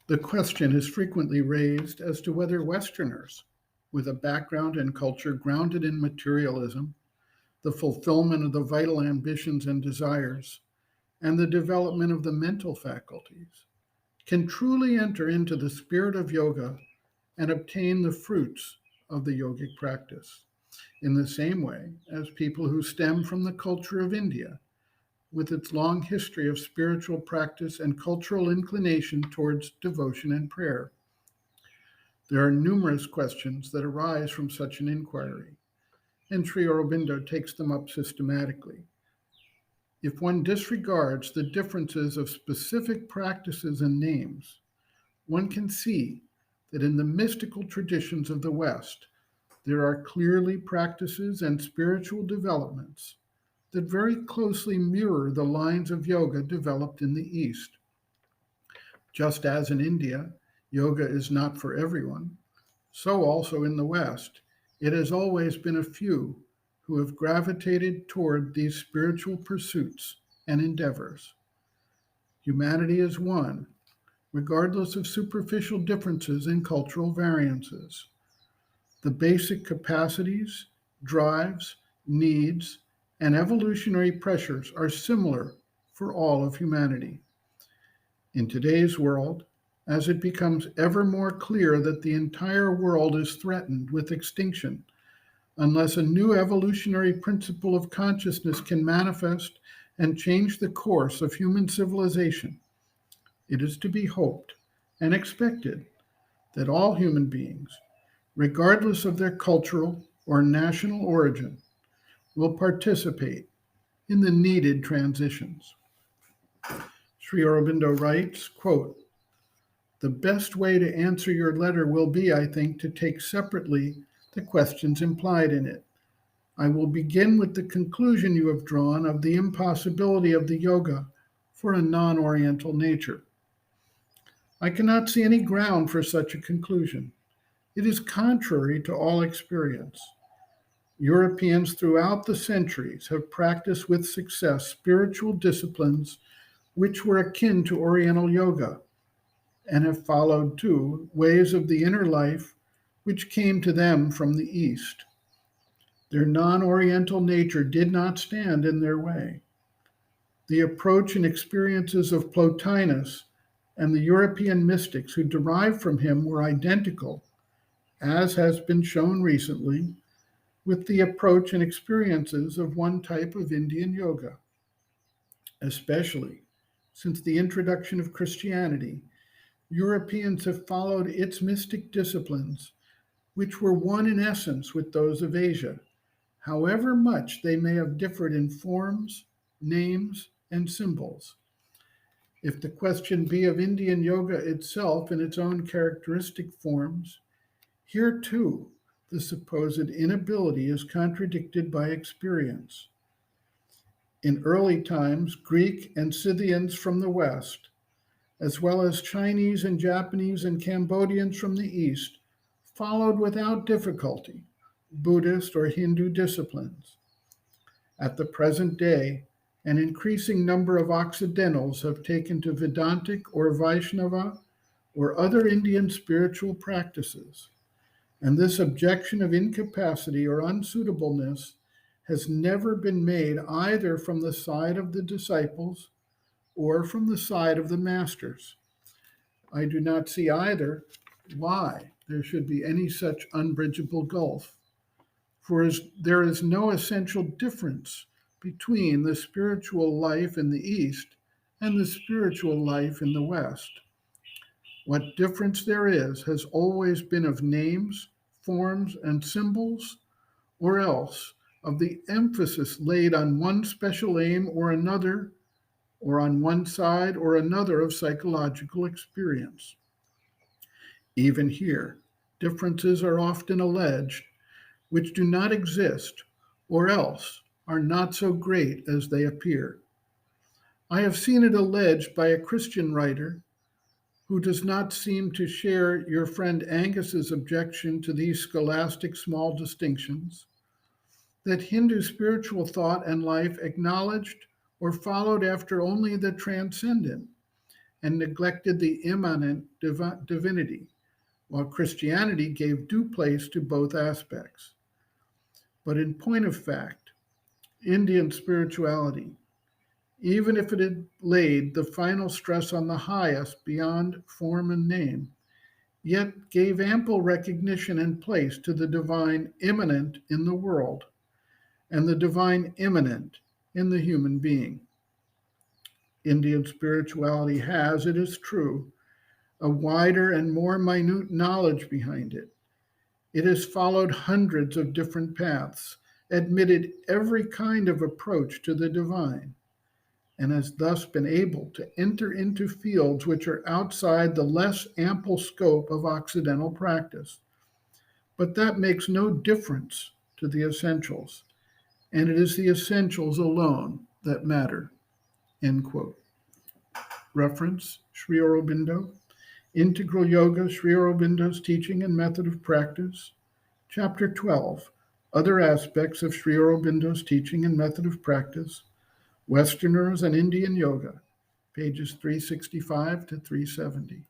The question is frequently raised as to whether Westerners, with a background and culture grounded in materialism, the fulfillment of the vital ambitions and desires, and the development of the mental faculties, can truly enter into the spirit of yoga and obtain the fruits of the yogic practice, in the same way as people who stem from the culture of India, with its long history of spiritual practice and cultural inclination towards devotion and prayer. There are numerous questions that arise from such an inquiry, and Sri Aurobindo takes them up systematically. If one disregards the differences of specific practices and names, one can see that in the mystical traditions of the West, there are clearly practices and spiritual developments that very closely mirror the lines of yoga developed in the East. Just as in India, yoga is not for everyone, so also in the West, it has always been a few who have gravitated toward these spiritual pursuits and endeavors. Humanity is one, regardless of superficial differences and cultural variances. The basic capacities, drives, needs, and evolutionary pressures are similar for all of humanity. In today's world, as it becomes ever more clear that the entire world is threatened with extinction unless a new evolutionary principle of consciousness can manifest and change the course of human civilization, it is to be hoped and expected that all human beings, regardless of their cultural or national origin, will participate in the needed transitions. Sri Aurobindo writes, quote, "The best way to answer your letter will be, I think, to take separately the questions implied in it. I will begin with the conclusion you have drawn of the impossibility of the yoga for a non Oriental nature. I cannot see any ground for such a conclusion. It is contrary to all experience. Europeans throughout the centuries have practiced with success spiritual disciplines which were akin to Oriental yoga, and have followed, too, ways of the inner life which came to them from the East. Their non Oriental nature did not stand in their way. The approach and experiences of Plotinus and the European mystics who derived from him were identical, as has been shown recently, with the approach and experiences of one type of Indian yoga, especially since the introduction of Christianity. Europeans have followed its mystic disciplines, which were one in essence with those of Asia, however much they may have differed in forms, names, and symbols. If the question be of Indian yoga itself in its own characteristic forms, here too the supposed inability is contradicted by experience. In early times, Greek and Scythians from the West, as well as Chinese and Japanese and Cambodians from the East, followed without difficulty Buddhist or Hindu disciplines. At the present day, an increasing number of Occidentals have taken to Vedantic or Vaishnava or other Indian spiritual practices, and this objection of incapacity or unsuitableness has never been made either from the side of the disciples or from the side of the masters. I do not see either why there should be any such unbridgeable gulf, for there is no essential difference between the spiritual life in the East and the spiritual life in the West. What difference there is has always been of names, forms, and symbols, or else of the emphasis laid on one special aim or another, or on one side or another of psychological experience. Even here, differences are often alleged which do not exist, or else are not so great as they appear. I have seen it alleged by a Christian writer who does not seem to share your friend Angus's objection to these scholastic small distinctions, that Hindu spiritual thought and life acknowledged or followed after only the transcendent, and neglected the immanent divinity, while Christianity gave due place to both aspects. But in point of fact, Indian spirituality, even if it had laid the final stress on the highest beyond form and name, yet gave ample recognition and place to the divine immanent in the world and the divine immanent in the human being. Indian spirituality has, it is true, a wider and more minute knowledge behind it. It has followed hundreds of different paths, admitted every kind of approach to the divine, and has thus been able to enter into fields which are outside the less ample scope of Occidental practice. But that makes no difference to the essentials, and it is the essentials alone that matter. End quote. Reference, Sri Aurobindo, Integral Yoga, Sri Aurobindo's Teaching and Method of Practice, Chapter 12, Other Aspects of Sri Aurobindo's Teaching and Method of Practice, Westerners and Indian Yoga, pages 365 to 370.